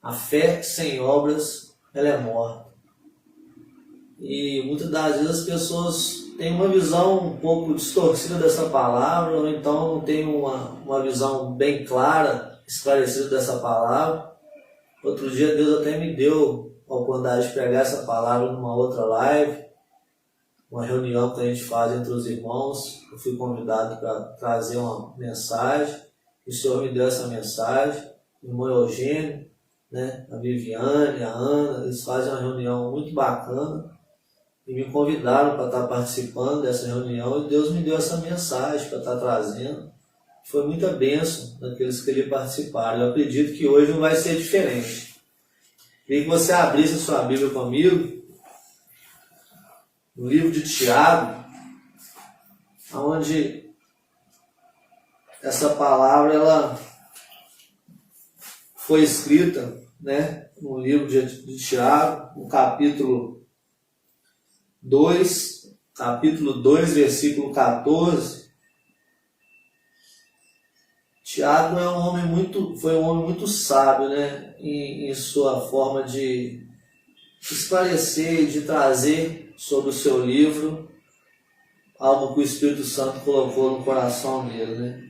A fé sem obras, ela é morta. E muitas das vezes as pessoas têm uma visão um pouco distorcida dessa palavra, ou então não têm uma visão bem clara, esclarecida dessa palavra. Outro dia Deus até me deu a oportunidade de pregar essa palavra numa outra live, uma reunião que a gente faz entre os irmãos. Eu fui convidado para trazer uma mensagem, e o Senhor me deu essa mensagem. O irmão Eugênio, né, a Viviane, a Ana, eles fazem uma reunião muito bacana e me convidaram para estar participando dessa reunião, e Deus me deu essa mensagem para estar trazendo. Foi muita bênção daqueles que ali participaram. Eu acredito que hoje não vai ser diferente. Queria que você abrisse a sua Bíblia comigo, no livro de Tiago, onde essa palavra ela foi escrita, né, no livro de Tiago, no capítulo 2, versículo 14. Tiago foi um homem muito sábio, né, em sua forma de esclarecer, de trazer sobre o seu livro algo que o Espírito Santo colocou no coração dele, né?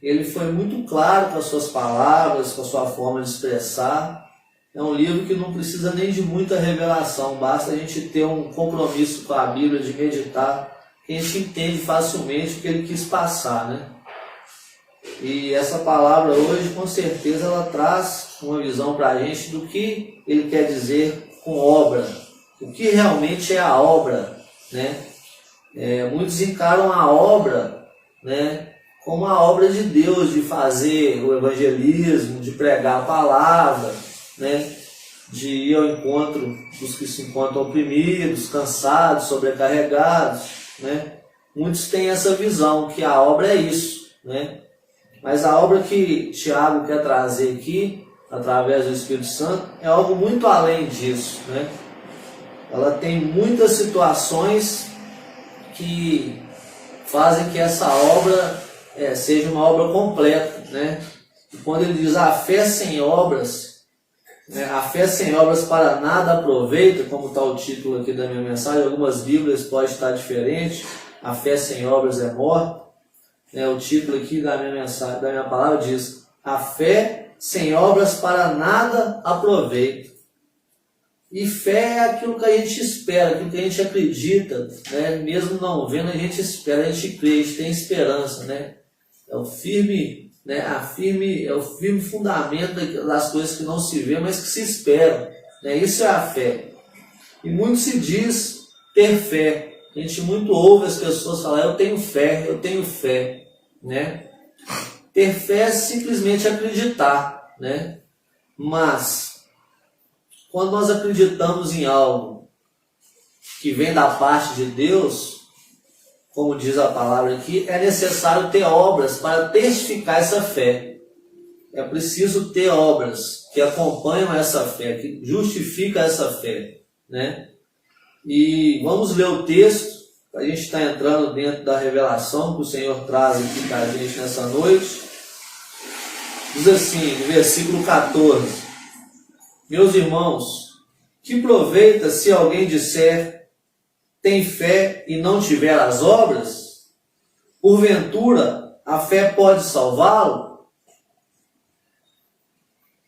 Ele foi muito claro com as suas palavras, com a sua forma de expressar. É um livro que não precisa nem de muita revelação, basta a gente ter um compromisso com a Bíblia, de meditar, que a gente entende facilmente o que ele quis passar, né? E essa palavra hoje, com certeza, ela traz uma visão para a gente do que ele quer dizer com obra, o que realmente é a obra, né? Muitos encaram a obra, né, como a obra de Deus, de fazer o evangelismo, de pregar a palavra, né, de ir ao encontro dos que se encontram oprimidos, cansados, sobrecarregados, né? Muitos têm essa visão que a obra é isso, né? Mas a obra que Tiago quer trazer aqui, através do Espírito Santo, é algo muito além disso, né? Ela tem muitas situações que fazem que essa obra seja uma obra completa, né? E quando ele diz a fé sem obras, né, a fé sem obras para nada aproveita, como está o título aqui da minha mensagem, algumas Bíblias pode estar diferente, a fé sem obras é morta. O título aqui da minha mensagem, da minha palavra diz: a fé sem obras para nada aproveita. E fé é aquilo que a gente espera, aquilo que a gente acredita, né? Mesmo não vendo, a gente espera, a gente crê, a gente tem esperança, né? É o firme, né? É o firme fundamento das coisas que não se vê, mas que se esperam, né? Isso é a fé. E muito se diz ter fé. A gente muito ouve as pessoas falar: eu tenho fé, né? Ter fé é simplesmente acreditar, né? Mas quando nós acreditamos em algo que vem da parte de Deus, como diz a palavra aqui, é necessário ter obras para testificar essa fé. É preciso ter obras que acompanham essa fé, que justificam essa fé, né? E vamos ler o texto, a gente está entrando dentro da revelação que o Senhor traz aqui para a gente nessa noite. Diz assim, no versículo 14: meus irmãos, que proveita se alguém disser tem fé e não tiver as obras? Porventura, a fé pode salvá-lo?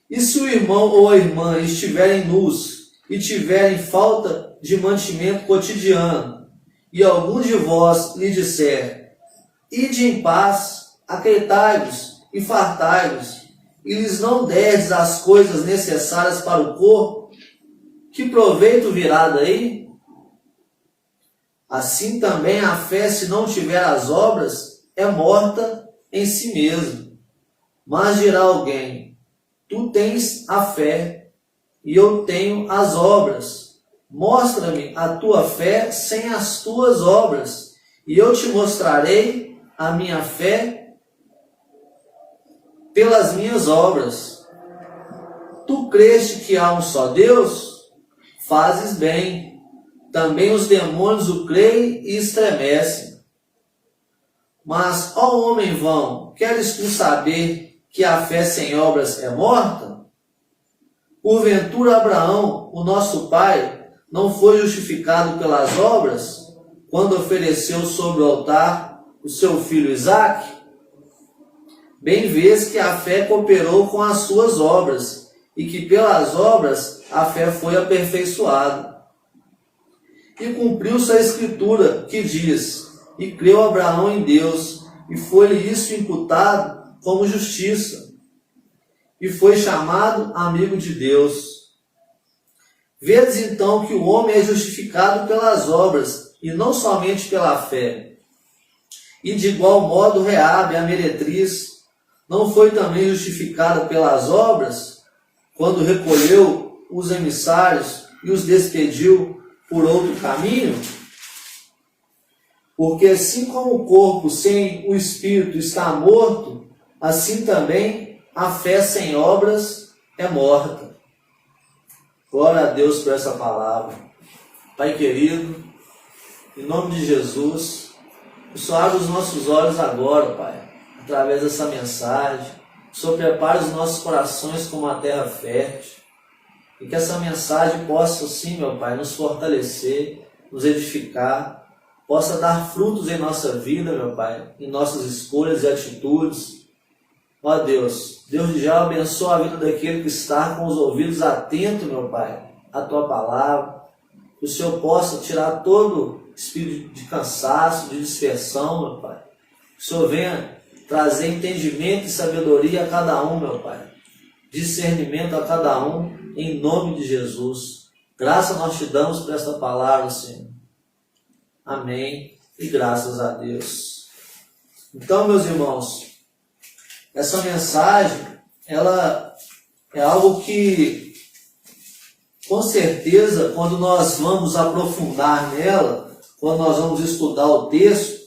E se o irmão ou a irmã estiverem nus e tiverem falta de mantimento cotidiano, e algum de vós lhe disser: ide em paz, aqueitai-vos e fartai-vos, e lhes não derdes as coisas necessárias para o corpo, que proveito virá daí? Assim também a fé, se não tiver as obras, é morta em si mesma. Mas dirá alguém: tu tens a fé, e eu tenho as obras. Mostra-me a tua fé sem as tuas obras, e eu te mostrarei a minha fé pelas minhas obras. Tu creste que há um só Deus? Fazes bem. Também os demônios o creem e estremecem. Mas, ó homem vão, queres tu saber que a fé sem obras é morta? Porventura Abraão, o nosso pai, não foi justificado pelas obras, quando ofereceu sobre o altar o seu filho Isaque? Bem vês que a fé cooperou com as suas obras, e que pelas obras a fé foi aperfeiçoada. E cumpriu-se a Escritura, que diz: e creu Abraão em Deus, e foi-lhe isso imputado como justiça, e foi chamado amigo de Deus. Vedes então que o homem é justificado pelas obras, e não somente pela fé. E de igual modo Reabe, a meretriz, não foi também justificada pelas obras, quando recolheu os emissários e os despediu por outro caminho? Porque assim como o corpo sem o espírito está morto, assim também a fé sem obras é morta. Glória a Deus por essa palavra. Pai querido, em nome de Jesus, o Senhor abre os nossos olhos agora, Pai, através dessa mensagem. O Senhor prepara os nossos corações como uma terra fértil. E que essa mensagem possa, sim, meu Pai, nos fortalecer, nos edificar, possa dar frutos em nossa vida, meu Pai, em nossas escolhas e atitudes. Ó Deus, Deus já abençoa a vida daquele que está com os ouvidos atentos, meu Pai, à Tua palavra. Que o Senhor possa tirar todo espírito de cansaço, de dispersão, meu Pai. Que o Senhor venha trazer entendimento e sabedoria a cada um, meu Pai. Discernimento a cada um, em nome de Jesus. Graças nós te damos por esta palavra, Senhor. Amém. E graças a Deus. Então, meus irmãos, essa mensagem, ela é algo que, com certeza, quando nós vamos aprofundar nela, quando nós vamos estudar o texto,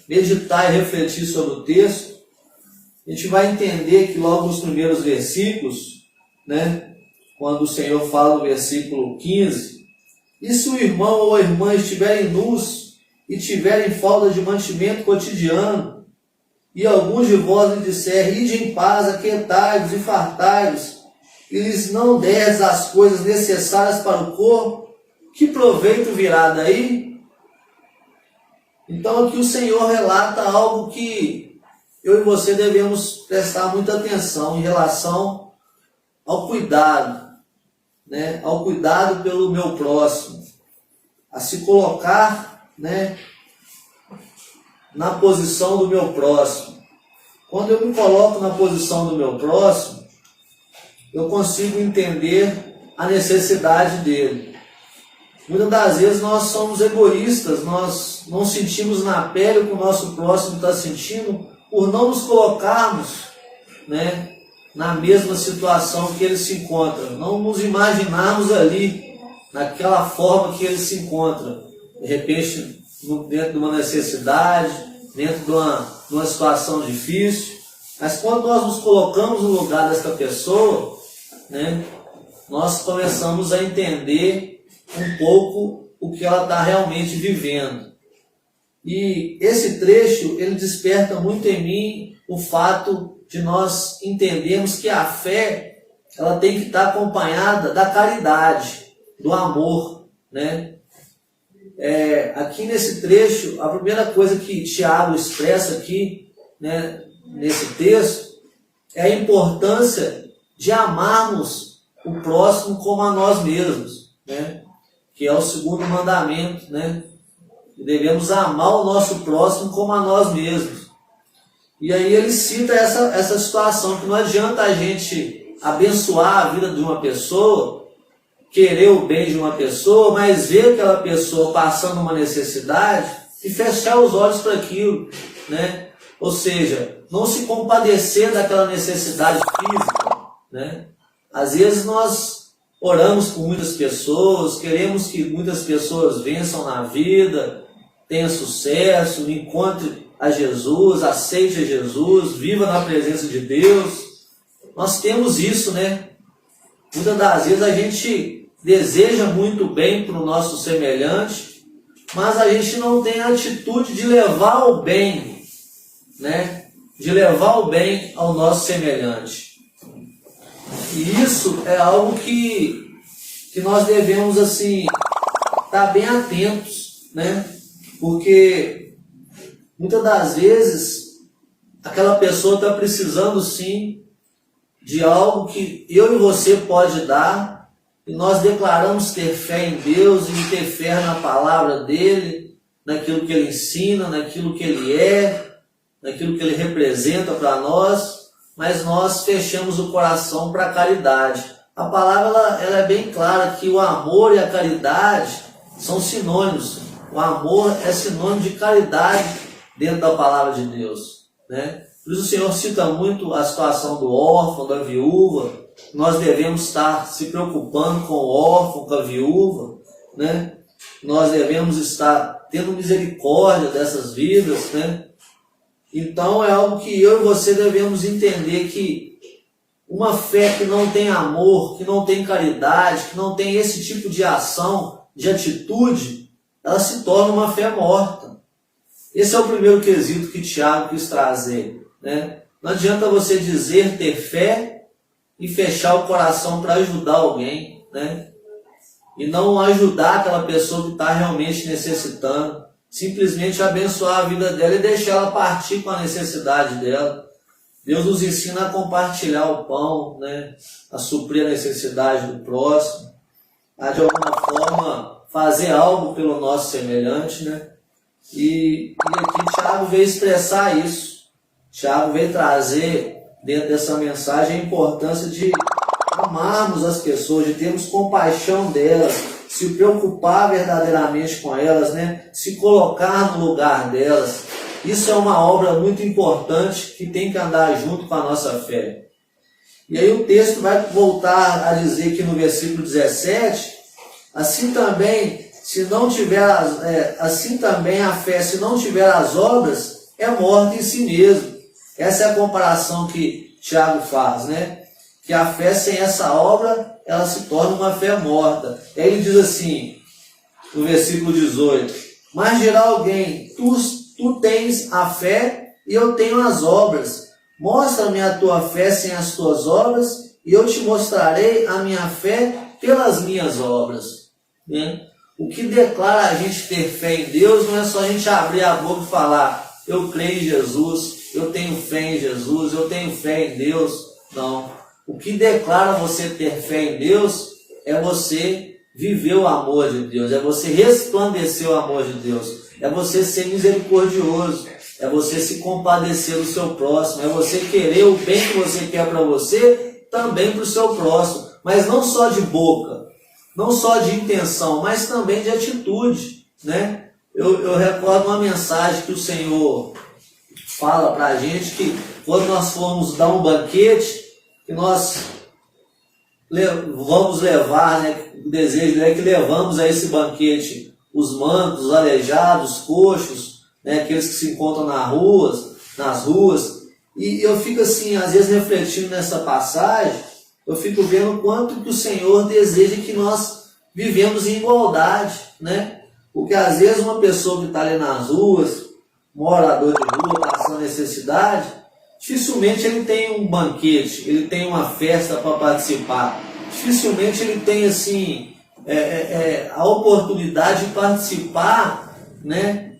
meditar e refletir sobre o texto, a gente vai entender que logo nos primeiros versículos, quando o Senhor fala no versículo 15, e se o irmão ou a irmã estiverem nus e tiverem falta de mantimento cotidiano, e alguns de vós lhe disserem: ide em paz, aquietai-vos e fartai-vos, e lhes não deres as coisas necessárias para o corpo, que proveito virá daí? Então aqui o Senhor relata algo que eu e você devemos prestar muita atenção em relação ao cuidado, ao cuidado pelo meu próximo, a se colocar, na posição do meu próximo. Quando eu me coloco na posição do meu próximo, eu consigo entender a necessidade dele. Muitas das vezes nós somos egoístas, nós não sentimos na pele o que o nosso próximo está sentindo, por não nos colocarmos, na mesma situação que ele se encontra, não nos imaginarmos ali, naquela forma que ele se encontra, de repente dentro de uma necessidade, dentro de uma situação difícil. Mas quando nós nos colocamos no lugar desta pessoa, nós começamos a entender um pouco o que ela está realmente vivendo. E esse trecho, ele desperta muito em mim o fato de nós entendermos que a fé, ela tem que estar acompanhada da caridade, do amor, aqui nesse trecho, a primeira coisa que Tiago expressa aqui, nesse texto, é a importância de amarmos o próximo como a nós mesmos, que é o segundo mandamento, devemos amar o nosso próximo como a nós mesmos. E aí ele cita essa situação, que não adianta a gente abençoar a vida de uma pessoa, querer o bem de uma pessoa, mas ver aquela pessoa passando uma necessidade e fechar os olhos para aquilo, Ou seja, não se compadecer daquela necessidade física, Às vezes nós oramos por muitas pessoas, queremos que muitas pessoas vençam na vida, tenham sucesso, encontre a Jesus, aceite a Jesus, viva na presença de Deus. Nós temos isso, Muitas das vezes a gente deseja muito bem para o nosso semelhante, mas a gente não tem a atitude de levar o bem, De levar o bem ao nosso semelhante. E isso é algo que nós devemos assim estar bem atentos, né? Porque muitas das vezes aquela pessoa está precisando sim de algo que eu e você pode dar, e nós declaramos ter fé em Deus e ter fé na palavra dele, naquilo que ele ensina, naquilo que ele é, naquilo que ele representa para nós, mas nós fechamos o coração para a caridade. A palavra ela é bem clara que o amor e a caridade são sinônimos. O amor é sinônimo de caridade dentro da palavra de Deus, né? Por isso o Senhor cita muito a situação do órfão, da viúva. Nós devemos estar se preocupando com o órfão, com a viúva, né? Nós devemos estar tendo misericórdia dessas vidas, né? Então é algo que eu e você devemos entender, que uma fé que não tem amor, que não tem caridade, que não tem esse tipo de ação, de atitude, ela se torna uma fé morta. Esse é o primeiro quesito que Tiago quis trazer, né? Não adianta você dizer ter fé e fechar o coração para ajudar alguém, né? E não ajudar aquela pessoa que está realmente necessitando, simplesmente abençoar a vida dela e deixar ela partir com a necessidade dela. Deus nos ensina a compartilhar o pão, né? A suprir a necessidade do próximo, a de alguma forma fazer algo pelo nosso semelhante, né? E aqui Tiago veio expressar isso. Tiago veio trazer dentro dessa mensagem a importância de amarmos as pessoas, de termos compaixão delas, se preocupar verdadeiramente com elas, né? Se colocar no lugar delas. Isso é uma obra muito importante que tem que andar junto com a nossa fé. E aí o texto vai voltar a dizer que no versículo 17, assim também, assim também a fé, se não tiver as obras, é morta em si mesmo. Essa é a comparação que Tiago faz, né? Que a fé sem essa obra, ela se torna uma fé morta. E aí ele diz assim, no versículo 18, mas dirá alguém, tu tens a fé e eu tenho as obras. Mostra-me a tua fé sem as tuas obras e eu te mostrarei a minha fé pelas minhas obras, né? O que declara a gente ter fé em Deus não é só a gente abrir a boca e falar, eu creio em Jesus, eu tenho fé em Jesus, eu tenho fé em Deus. Não. O que declara você ter fé em Deus é você viver o amor de Deus, é você resplandecer o amor de Deus, é você ser misericordioso, é você se compadecer do seu próximo, é você querer o bem que você quer para você, também para o seu próximo, mas não só de boca, não só de intenção, mas também de atitude, né? Eu recordo uma mensagem que o Senhor fala para a gente, que quando nós formos dar um banquete, que nós vamos levar, né? O desejo é que levamos a esse banquete os mancos, os aleijados, os coxos, né? Aqueles que se encontram nas ruas. E eu fico assim, às vezes refletindo nessa passagem, eu fico vendo o quanto que o Senhor deseja que nós vivemos em igualdade, né? Porque às vezes uma pessoa que está ali nas ruas, morador de rua, passando necessidade, dificilmente ele tem um banquete, ele tem uma festa para participar. Dificilmente ele tem assim, a oportunidade de participar, né,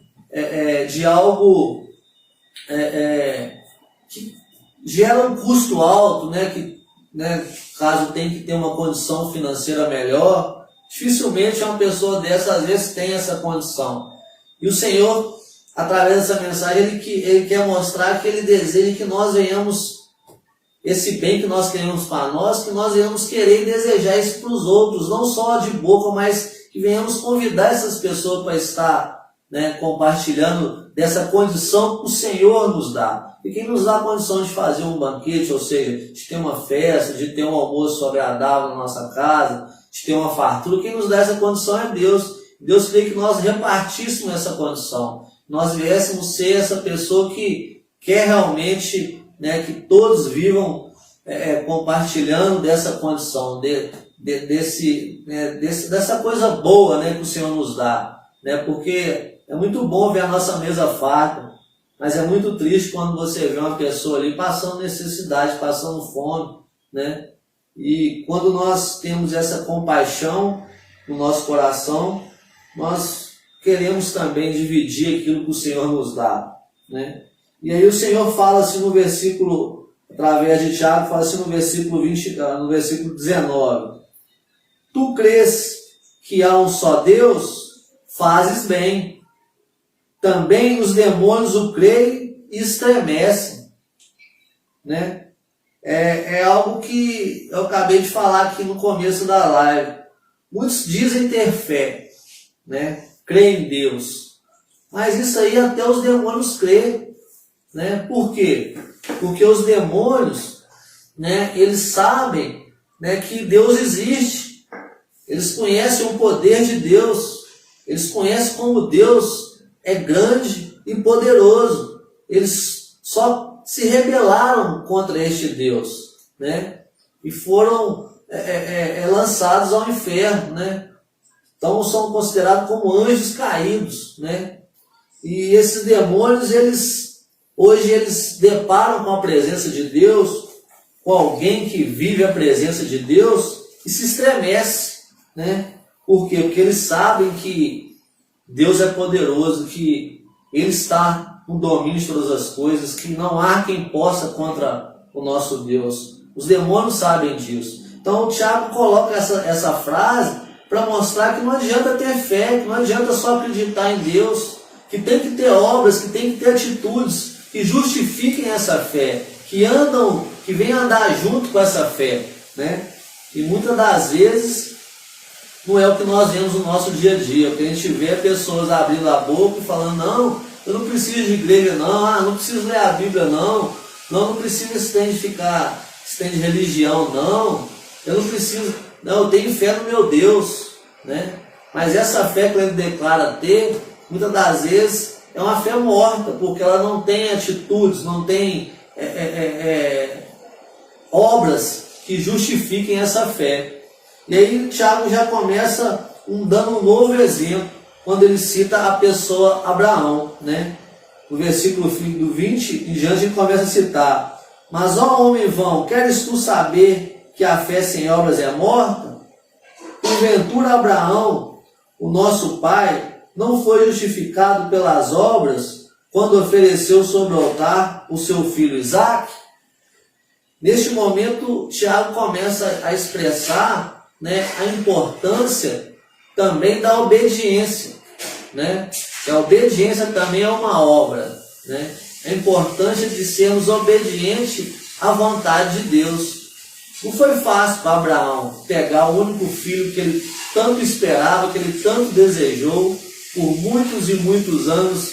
de algo que gera um custo alto, né, que, né, caso tenha que ter uma condição financeira melhor. Dificilmente uma pessoa dessa às vezes tem essa condição. E o Senhor, através dessa mensagem, ele quer mostrar que ele deseja que nós venhamos, esse bem que nós queremos para nós, que nós venhamos querer e desejar isso para os outros, não só de boca, mas que venhamos convidar essas pessoas para estar, né, compartilhando dessa condição que o Senhor nos dá. E quem nos dá a condição de fazer um banquete, ou seja, de ter uma festa, de ter um almoço agradável na nossa casa, de ter uma fartura, quem nos dá essa condição é Deus. Deus queria que nós repartíssemos essa condição. Nós viéssemos ser essa pessoa que quer realmente, né, que todos vivam compartilhando dessa condição, dessa coisa boa, né, que o Senhor nos dá. Né, porque é muito bom ver a nossa mesa farta, mas é muito triste quando você vê uma pessoa ali passando necessidade, passando fome, né? E quando nós temos essa compaixão no nosso coração, nós queremos também dividir aquilo que o Senhor nos dá, né? E aí o Senhor fala assim no versículo, através de Tiago, fala assim no versículo 20, no versículo 19: Tu crês que há um só Deus? Fazes bem. Também os demônios o creem e estremecem, né? É algo que eu acabei de falar aqui no começo da live. Muitos dizem ter fé, né? Creem em Deus. Mas isso aí até os demônios creem, né? Por quê? Porque os demônios, né, eles sabem, né, que Deus existe. Eles conhecem o poder de Deus. Eles conhecem como Deus é grande e poderoso. Eles só se rebelaram contra este Deus, né? E foram lançados ao inferno, né? Então são considerados como anjos caídos, né? E esses demônios, hoje eles deparam com a presença de Deus, com alguém que vive a presença de Deus e se estremece, né? Por quê? Porque eles sabem que Deus é poderoso, que Ele está no domínio de todas as coisas, que não há quem possa contra o nosso Deus. Os demônios sabem disso. Então o Tiago coloca essa frase para mostrar que não adianta ter fé, que não adianta só acreditar em Deus, que tem que ter obras, que tem que ter atitudes que justifiquem essa fé, que venham andar junto com essa fé, né? E muitas das vezes não é o que nós vemos no nosso dia a dia, porque a gente vê pessoas abrindo a boca e falando: não, eu não preciso de igreja não, não preciso ler a Bíblia não preciso estender religião não, eu não preciso, não, eu tenho fé no meu Deus, né? Mas essa fé que ele declara ter, muitas das vezes é uma fé morta, porque ela não tem atitudes, não tem obras que justifiquem essa fé. E aí o Tiago já começa dando um novo exemplo, quando ele cita a pessoa Abraão, né? No versículo do 20 em diante ele começa a citar: Mas ó homem vão, queres tu saber que a fé sem obras é morta? Porventura Abraão, o nosso pai, não foi justificado pelas obras quando ofereceu sobre o altar o seu filho Isaque? Neste momento, Tiago começa a expressar, né, a importância também da obediência, né? A obediência também é uma obra, né? A importância de sermos obedientes à vontade de Deus. Não foi fácil para Abraão pegar o único filho que ele tanto esperava, que ele tanto desejou. Por muitos e muitos anos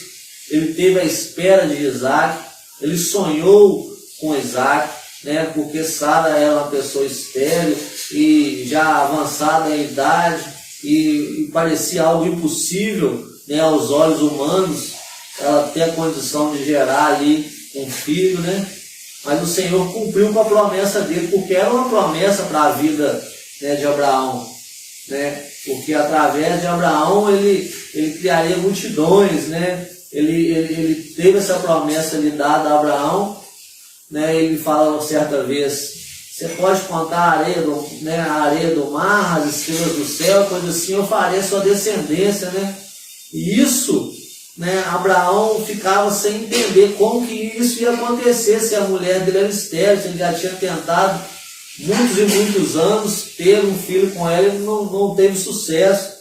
ele teve a espera de Isaque, ele sonhou com Isaque, né? Porque Sara era uma pessoa estéril e já avançada em idade, e parecia algo impossível, né, aos olhos humanos, ela ter a condição de gerar ali um filho, né? Mas o Senhor cumpriu com a promessa dele, porque era uma promessa para a vida, né, de Abraão, né? Porque através de Abraão ele criaria multidões, né? Ele teve essa promessa ali dada a Abraão, né? Ele fala certa vez: você pode contar a areia do mar, as estrelas do céu, coisa assim, eu farei a sua descendência, né? E isso, né, Abraão ficava sem entender como que isso ia acontecer, se a mulher dele era estéril, se ele já tinha tentado muitos e muitos anos ter um filho com ela e não teve sucesso.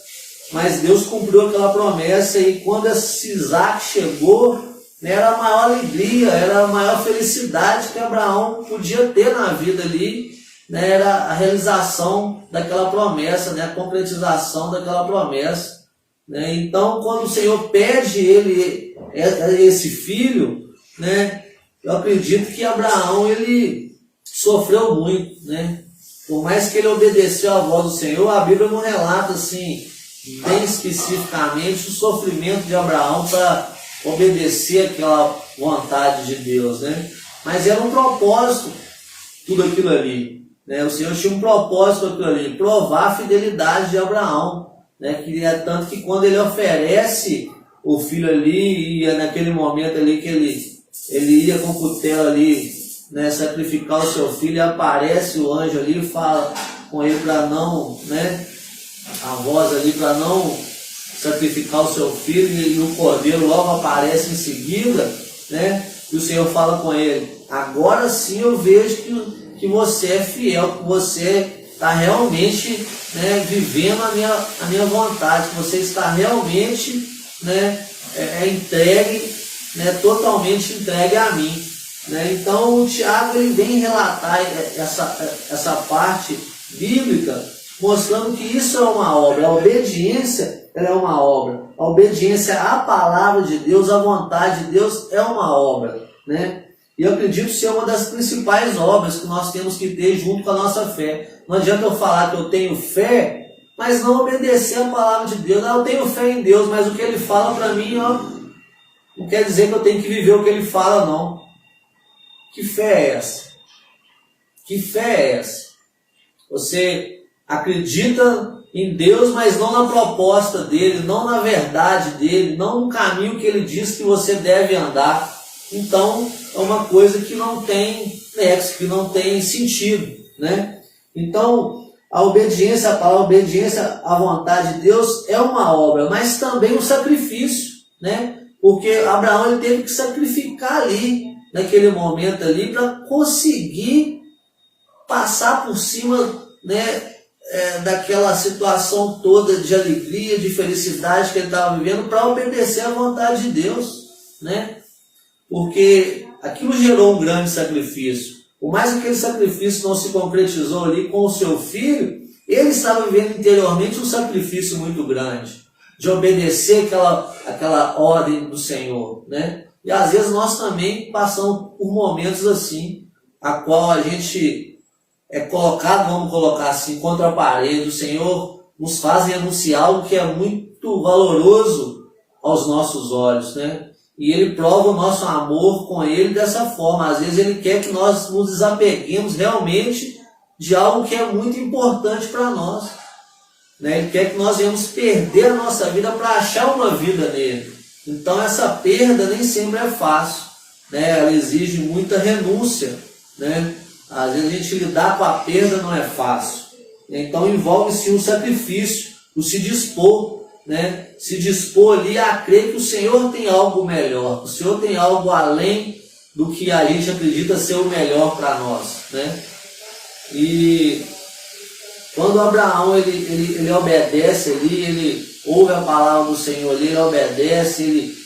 Mas Deus cumpriu aquela promessa, e quando esse Isaque chegou, né, era a maior alegria, era a maior felicidade que Abraão podia ter na vida ali, né? Era a realização daquela promessa, né? A concretização daquela promessa, né? Então, quando o Senhor pede ele esse filho, né, eu acredito que Abraão ele sofreu muito, né? Por mais que ele obedeceu à voz do Senhor, a Bíblia não relata assim bem especificamente o sofrimento de Abraão para obedecer aquela vontade de Deus, né? Mas era um propósito tudo aquilo ali, né? O Senhor tinha um propósito aquilo ali, provar a fidelidade de Abraão, né? Que é tanto que quando ele oferece o filho ali, e é naquele momento ali que ele ia com o cutelo ali né, sacrificar o seu filho, e aparece o anjo ali e fala com ele para não, né, a voz ali para não sacrificar o seu filho, e o cordeiro logo aparece em seguida, né, e o Senhor fala com ele: agora sim eu vejo que você é fiel, que você está realmente, né, vivendo a minha vontade, que você está realmente, né, entregue, né, totalmente entregue a mim. Né? Então o Tiago ele vem relatar essa parte bíblica, mostrando que isso é uma obra. A obediência, ela é uma obra. A obediência à palavra de Deus, à vontade de Deus, é uma obra, né? E eu acredito ser uma das principais obras que nós temos que ter junto com a nossa fé. Não adianta eu falar que eu tenho fé, mas não obedecer a palavra de Deus. Eu tenho fé em Deus, mas o que Ele fala para mim, ó, não quer dizer que eu tenho que viver o que Ele fala, não. Que fé é essa? Que fé é essa? Você acredita em Deus, mas não na proposta dele, não na verdade dele, não no caminho que ele diz que você deve andar. Então, é uma coisa que não tem nexo, que não tem sentido, né? Então, a obediência à palavra, a obediência à vontade de Deus é uma obra, mas também um sacrifício, né? Porque Abraão ele teve que sacrificar ali, naquele momento ali, para conseguir passar por cima, né, daquela situação toda de alegria, de felicidade que ele estava vivendo, para obedecer à vontade de Deus, né? Porque aquilo gerou um grande sacrifício. Por mais que aquele sacrifício não se concretizou ali com o seu filho, ele estava vivendo interiormente um sacrifício muito grande, de obedecer aquela ordem do Senhor, né? E às vezes nós também passamos por momentos assim, a qual a gente é colocado, vamos colocar assim, contra a parede. O Senhor nos faz renunciar algo que é muito valoroso aos nossos olhos, né? E Ele prova o nosso amor com Ele dessa forma. Às vezes Ele quer que nós nos desapeguemos realmente de algo que é muito importante para nós, né? Ele quer que nós venhamos perder a nossa vida para achar uma vida nele. Então essa perda nem sempre é fácil, né? Ela exige muita renúncia, né? Às vezes a gente lidar com a perda não é fácil. Então envolve-se um sacrifício, o se dispor, né? Se dispor ali a crer que o Senhor tem algo melhor, o Senhor tem algo além do que a gente acredita ser o melhor para nós, né? E quando Abraão ele obedece ali, ele ouve a palavra do Senhor ali, ele obedece, ele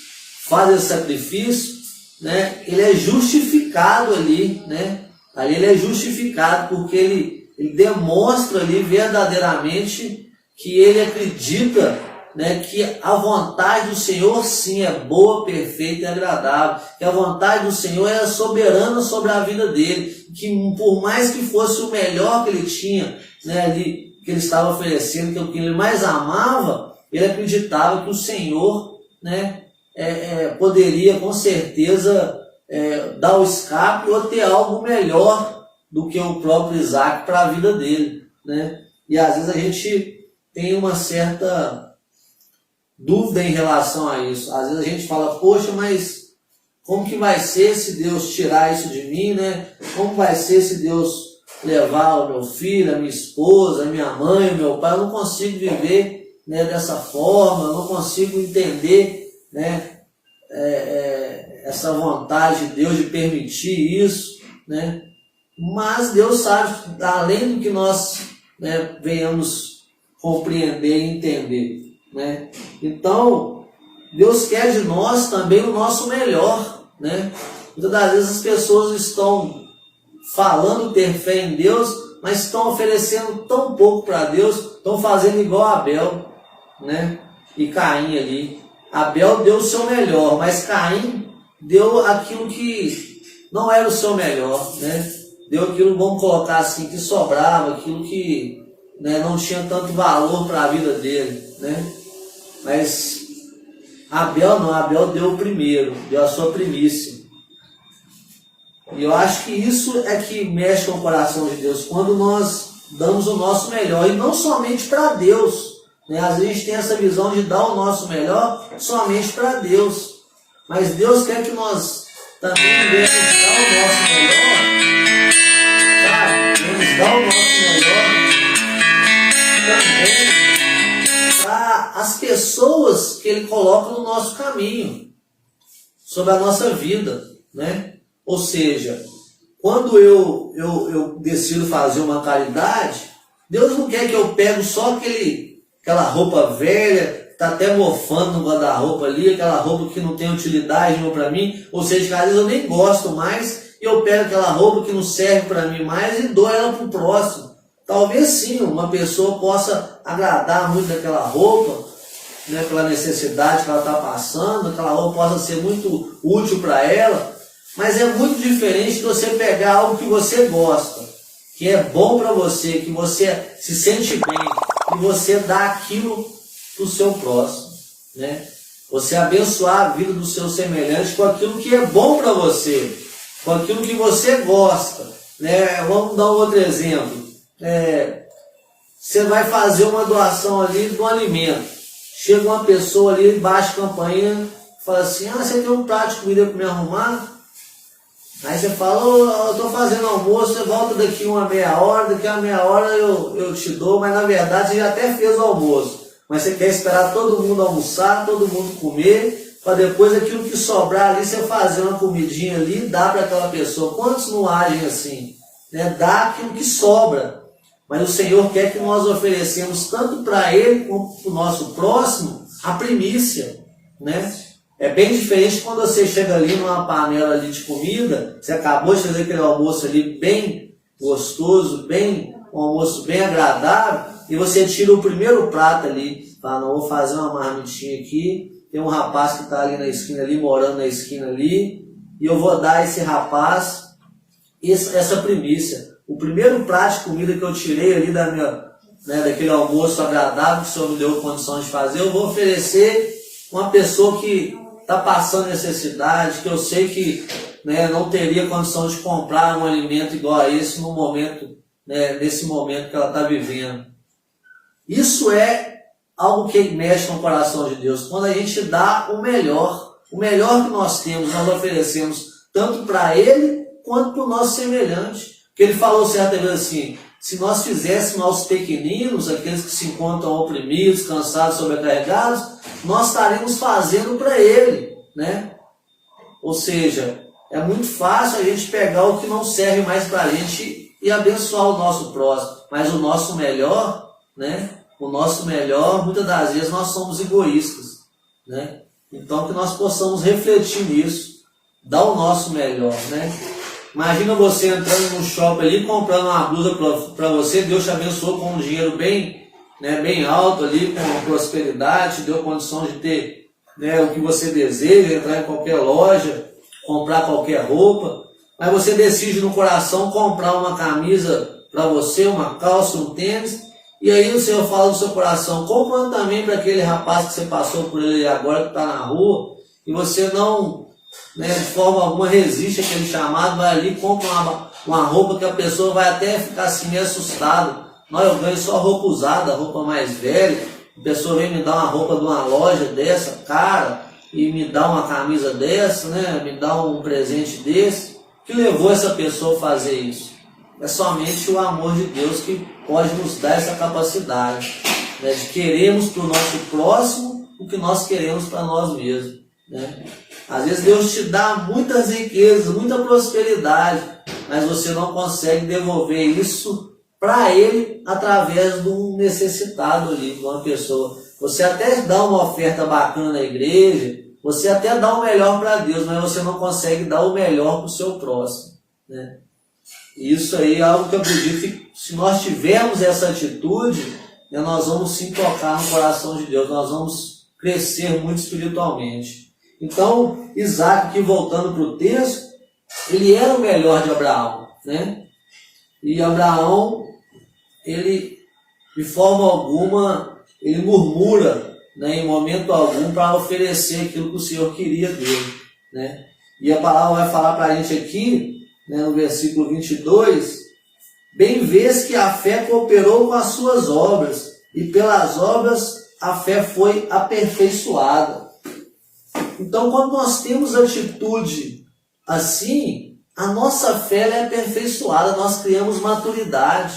faz esse sacrifício, né? Ele é justificado ali, né? Ali ele é justificado porque ele demonstra ali verdadeiramente que ele acredita, né, que a vontade do Senhor sim é boa, perfeita e agradável, que a vontade do Senhor é soberana sobre a vida dele, que por mais que fosse o melhor que ele tinha, né, ali, que ele estava oferecendo, que é o que ele mais amava, ele acreditava que o Senhor, né, poderia com certeza dar o escape ou ter algo melhor do que o próprio Isaac para a vida dele, né? E às vezes a gente tem uma certa dúvida em relação a isso. Às vezes a gente fala: poxa, mas como que vai ser se Deus tirar isso de mim, né? Como vai ser se Deus levar o meu filho, a minha esposa, a minha mãe, o meu pai? Eu não consigo viver, né, dessa forma, eu não consigo entender, né, essa vontade de Deus de permitir isso, né? Mas Deus sabe, além do que nós, né, venhamos compreender e entender, né? Então, Deus quer de nós também o nosso melhor, né? Muitas das vezes as pessoas estão falando ter fé em Deus, mas estão oferecendo tão pouco para Deus, estão fazendo igual Abel, né, e Caim ali. Abel deu o seu melhor, mas Caim deu aquilo que não era o seu melhor, né? Deu aquilo, vamos colocar assim, que sobrava, aquilo que, né, não tinha tanto valor para a vida dele, né? Mas Abel não, Abel deu o primeiro, deu a sua primícia. E eu acho que isso é que mexe com o coração de Deus, quando nós damos o nosso melhor, e não somente para Deus, né? Às vezes a gente tem essa visão de dar o nosso melhor somente para Deus, mas Deus quer que nós também devemos dar o nosso melhor dar o nosso melhor também para as pessoas que Ele coloca no nosso caminho, sobre a nossa vida, né? Ou seja, quando eu decido fazer uma caridade, Deus não quer que eu pegue só aquela roupa velha, que está até mofando no guarda-roupa ali, aquela roupa que não tem utilidade nenhuma para mim, ou seja, que às vezes eu nem gosto mais, e eu pego aquela roupa que não serve para mim mais e dou ela para o próximo. Talvez sim, uma pessoa possa agradar muito daquela roupa, né, pela necessidade que ela está passando, aquela roupa possa ser muito útil para ela, mas é muito diferente de você pegar algo que você gosta, que é bom para você, que você se sente bem, e você dá aquilo para o seu próximo, né? Você abençoar a vida do seu semelhante com aquilo que é bom para você, com aquilo que você gosta, né? Vamos dar um outro exemplo. Você vai fazer uma doação ali de um alimento. Chega uma pessoa ali, baixa a campainha, fala assim: você tem um prato de comida para me arrumar? Aí você fala: eu estou fazendo almoço, você volta daqui uma meia hora, daqui a meia hora eu te dou, mas na verdade você já até fez o almoço. Mas você quer esperar todo mundo almoçar, todo mundo comer, para depois aquilo que sobrar ali, você fazer uma comidinha ali e dá para aquela pessoa. Quantos não agem assim? Né? Dá aquilo que sobra. Mas o Senhor quer que nós oferecemos tanto para Ele como para o nosso próximo a primícia, né? É bem diferente quando você chega ali numa panela ali de comida, você acabou de fazer aquele almoço ali bem gostoso, um almoço bem agradável, e você tira o primeiro prato ali, fala: não, vou fazer uma marmitinha aqui, tem um rapaz que está ali na esquina ali, morando na esquina ali, e eu vou dar a esse rapaz essa primícia. O primeiro prato de comida que eu tirei ali daquele almoço agradável que o Senhor me deu condição de fazer, eu vou oferecer uma pessoa que está passando necessidade, que eu sei que, né, não teria condição de comprar um alimento igual a esse no momento, né, nesse momento que ela está vivendo. Isso é algo que mexe com o coração de Deus. Quando a gente dá o melhor que nós temos, nós oferecemos tanto para Ele quanto para o nosso semelhante. Porque Ele falou certa vez assim: se nós fizéssemos aos pequeninos, aqueles que se encontram oprimidos, cansados, sobrecarregados, nós estaremos fazendo para Ele, né? Ou seja, é muito fácil a gente pegar o que não serve mais para a gente e abençoar o nosso próximo, mas o nosso melhor, né? O nosso melhor, muitas das vezes nós somos egoístas, né? Então que nós possamos refletir nisso, dar o nosso melhor, né? Imagina você entrando no shopping ali, comprando uma blusa para você, Deus te abençoou com um dinheiro bem alto ali, com prosperidade, te deu condição de ter, né, o que você deseja, entrar em qualquer loja, comprar qualquer roupa, mas você decide no coração comprar uma camisa para você, uma calça, um tênis, e aí o Senhor fala no seu coração: comprando também para aquele rapaz que você passou por ele agora, que está na rua, e você não, né, de forma alguma resiste àquele chamado, vai ali e compra uma roupa que a pessoa vai até ficar assim meio assustado. Não, eu ganho só roupa usada, roupa mais velha, a pessoa vem me dar uma roupa de uma loja dessa, cara, e me dá uma camisa dessa, né, me dá um presente desse. O que levou essa pessoa a fazer isso? É somente o amor de Deus que pode nos dar essa capacidade, né, de querermos para o nosso próximo o que nós queremos para nós mesmos, né? Às vezes Deus te dá muitas riquezas, muita prosperidade, mas você não consegue devolver isso para Ele através de um necessitado ali, de uma pessoa. Você até dá uma oferta bacana na igreja, você até dá o melhor para Deus, mas você não consegue dar o melhor para o seu próximo, né? Isso aí é algo que eu acredito que, se nós tivermos essa atitude, né, nós vamos sim tocar no coração de Deus, nós vamos crescer muito espiritualmente. Então, Isaac, aqui voltando para o texto, ele era o melhor de Abraão, né? E Abraão, ele, de forma alguma, ele murmura, né, em momento algum, para oferecer aquilo que o Senhor queria dele, né? E a palavra vai falar para a gente aqui, né, no versículo 22, bem vês que a fé cooperou com as suas obras, e pelas obras a fé foi aperfeiçoada. Então, quando nós temos atitude assim, a nossa fé ela é aperfeiçoada, nós criamos maturidade,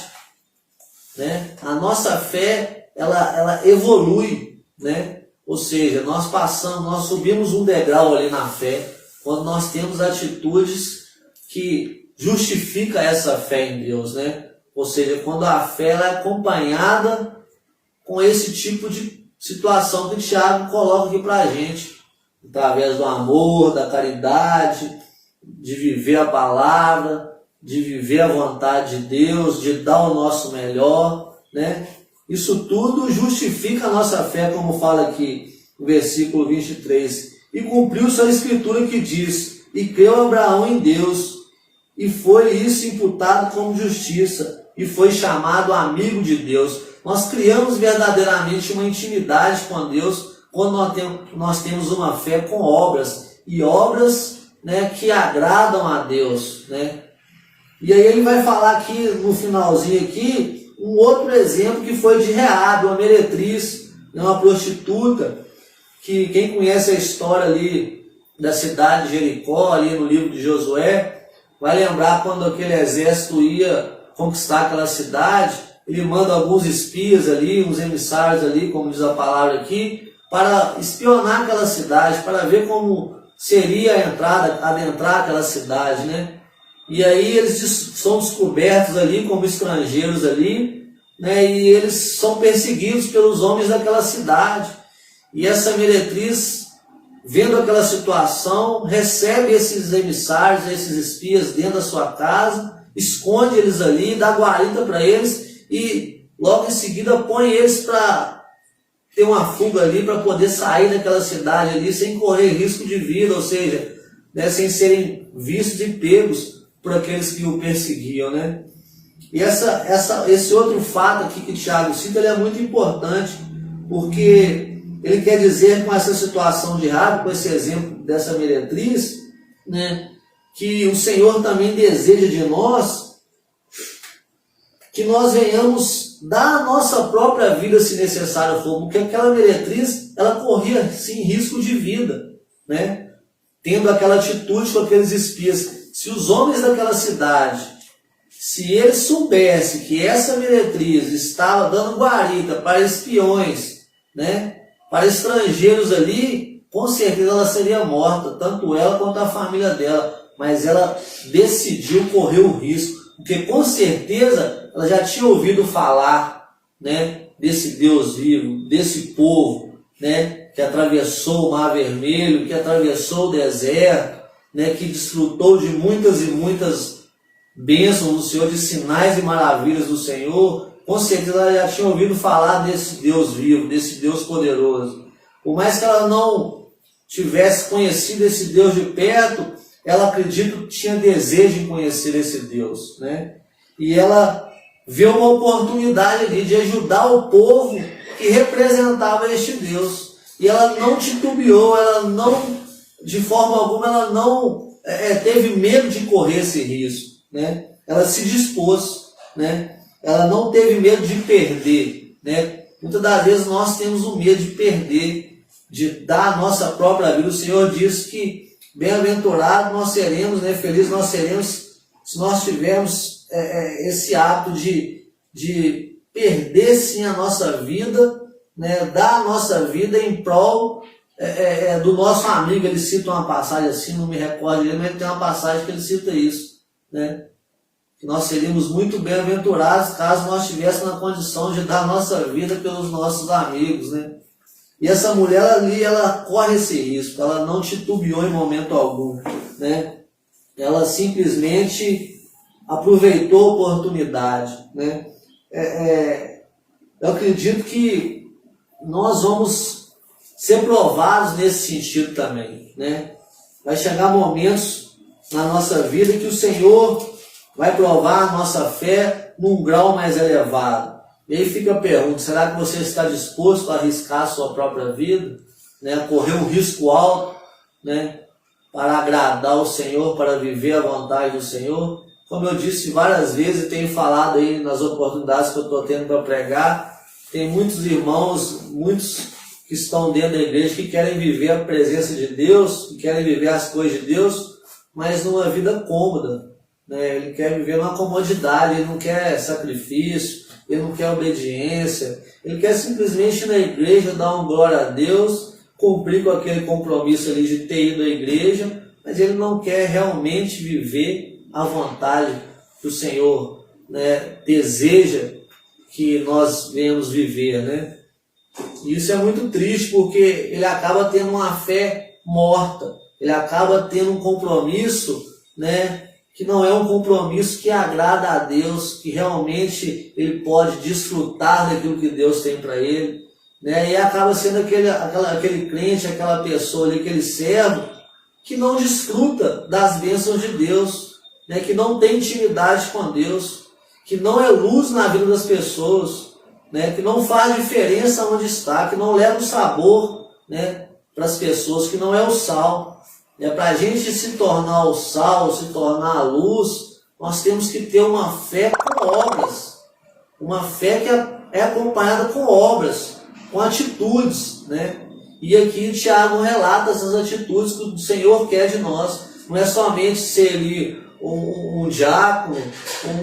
né? A nossa fé ela evolui, né? Ou seja, nós subimos um degrau ali na fé, quando nós temos atitudes que justificam essa fé em Deus, né? Ou seja, quando a fé ela é acompanhada com esse tipo de situação que o Tiago coloca aqui para a gente, através do amor, da caridade, de viver a palavra, de viver a vontade de Deus, de dar o nosso melhor, né? Isso tudo justifica a nossa fé, como fala aqui no versículo 23. E cumpriu-se a escritura que diz: e creu Abraão em Deus, e foi isso imputado como justiça, e foi chamado amigo de Deus. Nós criamos verdadeiramente uma intimidade com Deus quando nós temos uma fé com obras, e obras, né, que agradam a Deus, né? E aí ele vai falar aqui no finalzinho aqui um outro exemplo que foi de Reabe, uma meretriz, uma prostituta, que quem conhece a história ali da cidade de Jericó, ali no livro de Josué, vai lembrar quando aquele exército ia conquistar aquela cidade, ele manda alguns espias ali, uns emissários ali, como diz a palavra aqui, para espionar aquela cidade, para ver como seria a entrada, adentrar aquela cidade, né? E aí eles são descobertos ali como estrangeiros ali, né? E eles são perseguidos pelos homens daquela cidade. E essa meretriz, vendo aquela situação, recebe esses emissários, esses espias dentro da sua casa, esconde eles ali, dá guarita para eles e logo em seguida põe eles para ter uma fuga ali, para poder sair daquela cidade ali sem correr risco de vida, ou seja, né, sem serem vistos e pegos por aqueles que o perseguiam, né? E esse outro fato aqui que o Tiago cita, ele é muito importante, porque ele quer dizer com essa situação de Rabi, com esse exemplo dessa meretriz, né, que o Senhor também deseja de nós que nós venhamos dar a nossa própria vida, se necessário for, porque aquela meretriz, ela corria sim risco de vida, né? Tendo aquela atitude com aqueles espias. Se os homens daquela cidade, se eles soubessem que essa meretriz estava dando guarita para espiões, né, para estrangeiros ali, com certeza ela seria morta, tanto ela quanto a família dela. Mas ela decidiu correr o risco, porque com certeza ela já tinha ouvido falar, né, desse Deus vivo, desse povo, né, que atravessou o Mar Vermelho, que atravessou o deserto, né, que desfrutou de muitas e muitas bênçãos do Senhor, de sinais e maravilhas do Senhor. Com certeza ela já tinha ouvido falar desse Deus vivo, desse Deus poderoso. Por mais que ela não tivesse conhecido esse Deus de perto, ela, acredito, que tinha desejo em conhecer esse Deus, né? E ela vê uma oportunidade ali de ajudar o povo que representava este Deus. E ela não titubeou, ela não, de forma alguma, ela não teve medo de correr esse risco, né? Ela se dispôs, né? Ela não teve medo de perder, né? Muitas das vezes nós temos o medo de perder, de dar a nossa própria vida. O Senhor diz que bem-aventurado nós seremos, né? Felizes nós seremos se nós tivermos esse ato de perder sim a nossa vida, né? Dar a nossa vida em prol do nosso amigo. Ele cita uma passagem assim, não me recordo, mas tem uma passagem que ele cita isso, né? Que nós seríamos muito bem-aventurados caso nós estivéssemos na condição de dar a nossa vida pelos nossos amigos, né? E essa mulher ali, ela corre esse risco, ela não titubeou em momento algum, né? Ela simplesmente aproveitou a oportunidade, né? Eu acredito que nós vamos ser provados nesse sentido também, né? Vai chegar momentos na nossa vida que o Senhor vai provar a nossa fé num grau mais elevado. E aí fica a pergunta: será que você está disposto a arriscar a sua própria vida, né? A correr um risco alto, né? Para agradar o Senhor, para viver a vontade do Senhor? Como eu disse várias vezes e tenho falado aí nas oportunidades que eu estou tendo para pregar, tem muitos irmãos, muitos que estão dentro da igreja que querem viver a presença de Deus, que querem viver as coisas de Deus, mas numa vida cômoda, né? Ele quer viver numa comodidade, ele não quer sacrifício, ele não quer obediência, ele quer simplesmente ir na igreja, dar uma glória a Deus, cumprir com aquele compromisso ali de ter ido à igreja, mas ele não quer realmente viver a vontade que o Senhor, né, deseja que nós venhamos viver, né? E isso é muito triste, porque ele acaba tendo uma fé morta, ele acaba tendo um compromisso, né, que não é um compromisso que agrada a Deus, que realmente ele pode desfrutar daquilo que Deus tem para ele, né? E acaba sendo aquele crente, aquela pessoa ali, aquele servo, que não desfruta das bênçãos de Deus, né? Que não tem intimidade com Deus, que não é luz na vida das pessoas, né? Que não faz diferença onde está, que não leva o sabor, né, para as pessoas, que não é o sal. Para a gente se tornar o sal, se tornar a luz, nós temos que ter uma fé com obras. Uma fé que é acompanhada com obras, com atitudes, né? E aqui Tiago relata essas atitudes que o Senhor quer de nós. Não é somente ser ali um diácono,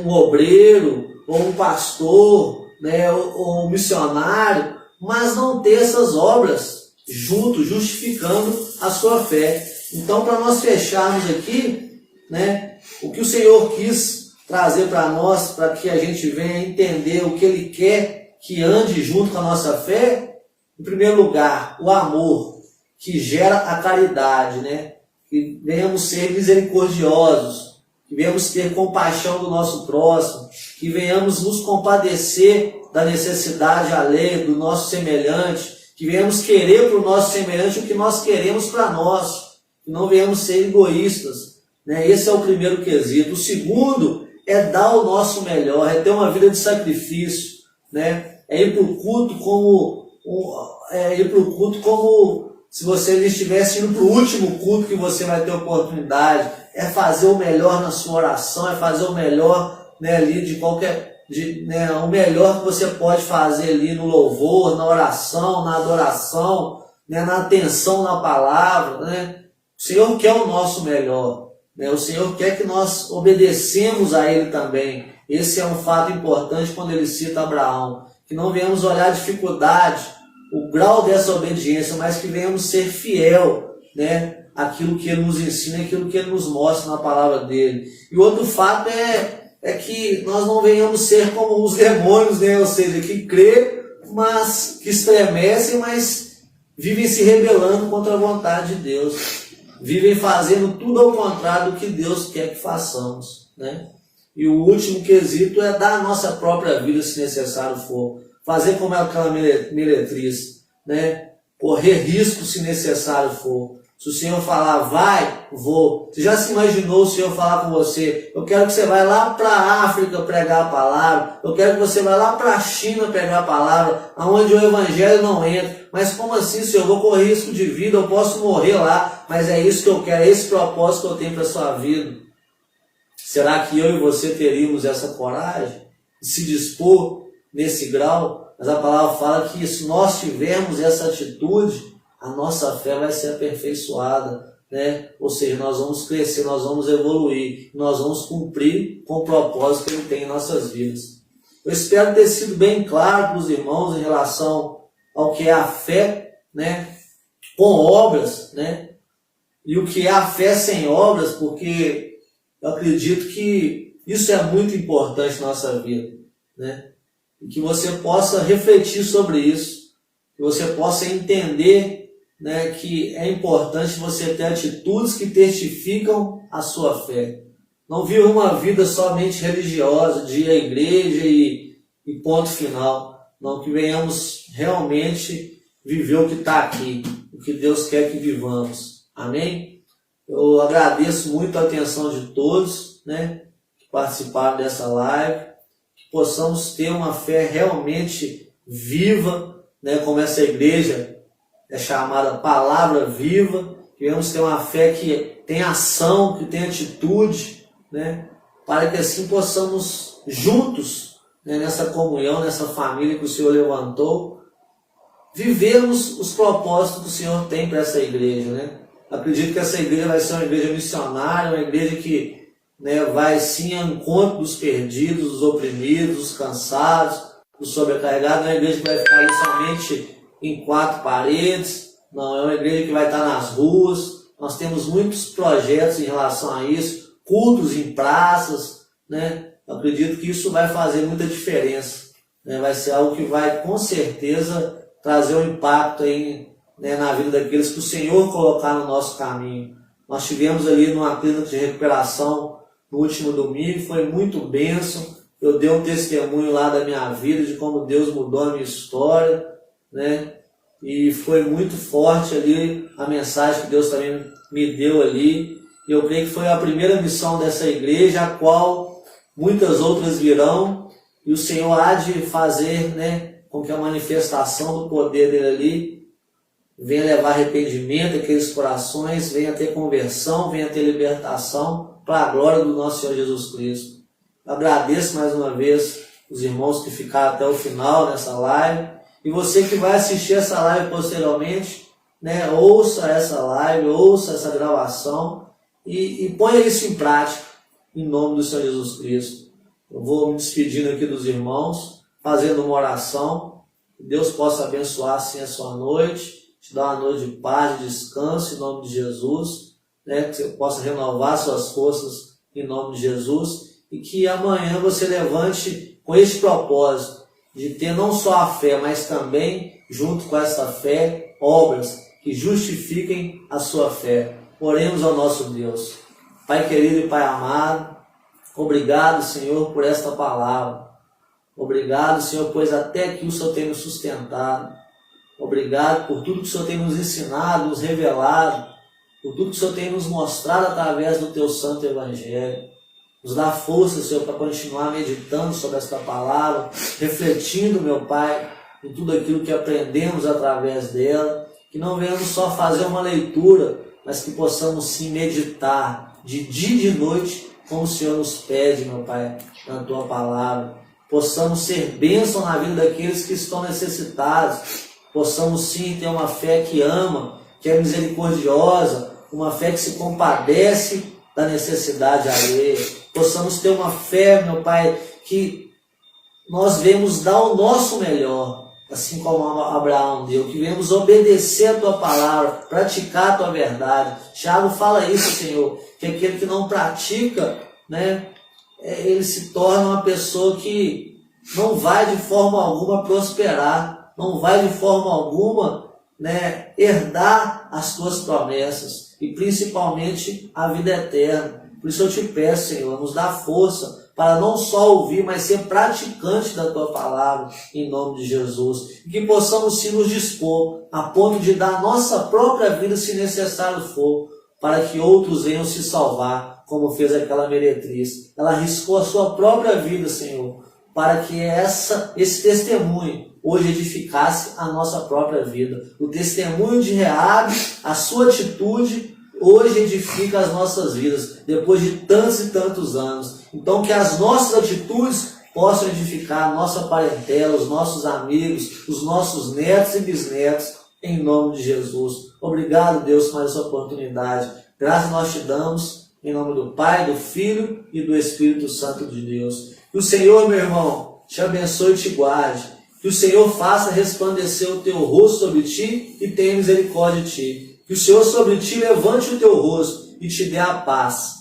um obreiro, ou um pastor, né, ou um missionário, mas não ter essas obras junto, justificando a sua fé. Então, para nós fecharmos aqui, né, o que o Senhor quis trazer para nós, para que a gente venha entender o que Ele quer que ande junto com a nossa fé, em primeiro lugar, o amor, que gera a caridade, né? Que venhamos ser misericordiosos, que venhamos ter compaixão do nosso próximo, que venhamos nos compadecer da necessidade alheia do nosso semelhante, que venhamos querer para o nosso semelhante o que nós queremos para nós, que não venhamos ser egoístas, né? Esse é o primeiro quesito. O segundo é dar o nosso melhor, é ter uma vida de sacrifício, né? É ir para o culto como se você estivesse indo para o último culto que você vai ter oportunidade. É fazer o melhor na sua oração, é fazer o melhor, né, ali o melhor que você pode fazer ali no louvor, na oração, na adoração, né, na atenção na palavra, né? O Senhor quer o nosso melhor, né? O Senhor quer que nós obedecemos a Ele também. Esse é um fato importante quando ele cita Abraão, que não venhamos olhar a dificuldade, o grau dessa obediência, mas que venhamos ser fiel, né, aquilo que Ele nos ensina, aquilo que Ele nos mostra na palavra dEle. E o outro fato é que nós não venhamos ser como os demônios, né? Ou seja, que crê, mas que estremecem, mas vivem se rebelando contra a vontade de Deus. Vivem fazendo tudo ao contrário do que Deus quer que façamos, né? E o último quesito é dar a nossa própria vida, se necessário for. Fazer como aquela meretriz, né? Correr risco, se necessário for. Se o Senhor falar, vai, vou. Você já se imaginou o Senhor falar com você? Eu quero que você vá lá para a África pregar a palavra. Eu quero que você vá lá para a China pregar a palavra, onde o Evangelho não entra. Mas como assim, Senhor? Eu vou correr risco de vida, eu posso morrer lá. Mas é isso que eu quero, é esse propósito que eu tenho para a sua vida. Será que eu e você teríamos essa coragem de se dispor nesse grau? Mas a palavra fala que se nós tivermos essa atitude, a nossa fé vai ser aperfeiçoada, né? Ou seja, nós vamos crescer, nós vamos evoluir, nós vamos cumprir com o propósito que Ele tem em nossas vidas. Eu espero ter sido bem claro para os irmãos em relação ao que é a fé, né, com obras, né? E o que é a fé sem obras, porque eu acredito que isso é muito importante na nossa vida, né? E que você possa refletir sobre isso, que você possa entender, né, que é importante você ter atitudes que testificam a sua fé. Não viva uma vida somente religiosa, de ir à igreja e ponto final. Não, que venhamos realmente viver o que está aqui, o que Deus quer que vivamos. Amém? Eu agradeço muito a atenção de todos, né, que participaram dessa live, que possamos ter uma fé realmente viva, né, como essa igreja é chamada Palavra Viva, que venhamos ter uma fé que tem ação, que tem atitude, né, para que assim possamos juntos, né, nessa comunhão, nessa família que o Senhor levantou, vivermos os propósitos que o Senhor tem para essa igreja, né? Acredito que essa igreja vai ser uma igreja missionária, uma igreja que, né, vai sim ao encontro dos perdidos, dos oprimidos, dos cansados, dos sobrecarregados. Não é uma igreja que vai ficar ali somente em 4 paredes, não, é uma igreja que vai estar nas ruas. Nós temos muitos projetos em relação a isso, cultos em praças, né? Eu acredito que isso vai fazer muita diferença, né? Vai ser algo que vai com certeza trazer um impacto aí, né, na vida daqueles que o Senhor colocar no nosso caminho. Nós tivemos ali numa clínica de recuperação no último domingo, foi muito bênção. Eu dei um testemunho lá da minha vida, de como Deus mudou a minha história, né? E foi muito forte ali a mensagem que Deus também me deu ali. E eu creio que foi a primeira missão dessa igreja, a qual muitas outras virão, e o Senhor há de fazer, né, com que a manifestação do poder dele ali venha levar arrependimento àqueles corações, venha ter conversão, venha ter libertação para a glória do nosso Senhor Jesus Cristo. Agradeço mais uma vez os irmãos que ficaram até o final nessa live. E você que vai assistir essa live posteriormente, né, ouça essa live, ouça essa gravação e ponha isso em prática, em nome do Senhor Jesus Cristo. Eu vou me despedindo aqui dos irmãos, fazendo uma oração. Que Deus possa abençoar assim a sua noite, te dar uma noite de paz, de descanso, em nome de Jesus, né, que você possa renovar suas forças em nome de Jesus, e que amanhã você levante com este propósito, de ter não só a fé, mas também, junto com essa fé, obras que justifiquem a sua fé. Oremos ao nosso Deus. Pai querido e Pai amado, obrigado, Senhor, por esta palavra. Obrigado, Senhor, pois até aqui o Senhor tem nos sustentado. Obrigado por tudo que o Senhor tem nos ensinado, nos revelado, por tudo que o Senhor tem nos mostrado através do Teu Santo Evangelho. Nos dá força, Senhor, para continuar meditando sobre esta palavra, refletindo, meu Pai, em tudo aquilo que aprendemos através dela. Que não venhamos só fazer uma leitura, mas que possamos sim meditar de dia e de noite, como o Senhor nos pede, meu Pai, na Tua palavra. Possamos ser bênção na vida daqueles que estão necessitados. Possamos sim ter uma fé que ama, que é misericordiosa, uma fé que se compadece da necessidade alheia. Possamos ter uma fé, meu Pai, que nós vemos dar o nosso melhor, assim como Abraão deu, que vemos obedecer a Tua palavra, praticar a Tua verdade. Tiago fala isso, Senhor, que aquele que não pratica, né, ele se torna uma pessoa que não vai de forma alguma prosperar, não vai de forma alguma, né, herdar as Tuas promessas, e principalmente a vida eterna. Por isso eu te peço, Senhor, nos dá força para não só ouvir, mas ser praticante da Tua palavra, em nome de Jesus. E que possamos sim nos dispor a ponto de dar a nossa própria vida, se necessário for, para que outros venham se salvar, como fez aquela meretriz. Ela arriscou a sua própria vida, Senhor, para que esse testemunho hoje edificasse a nossa própria vida. O testemunho de Reabe, a sua atitude, hoje edifica as nossas vidas, depois de tantos e tantos anos. Então que as nossas atitudes possam edificar a nossa parentela, os nossos amigos, os nossos netos e bisnetos, em nome de Jesus. Obrigado, Deus, por essa oportunidade. Graças nós te damos, em nome do Pai, do Filho e do Espírito Santo de Deus. Que o Senhor, meu irmão, te abençoe e te guarde. Que o Senhor faça resplandecer o teu rosto sobre ti e tenha misericórdia de ti. Que o Senhor sobre ti levante o teu rosto e te dê a paz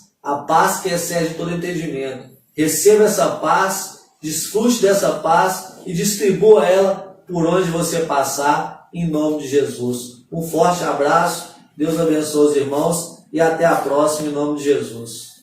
que excede todo entendimento. Receba essa paz, desfrute dessa paz e distribua ela por onde você passar, em nome de Jesus. Um forte abraço, Deus abençoe os irmãos e até a próxima, em nome de Jesus.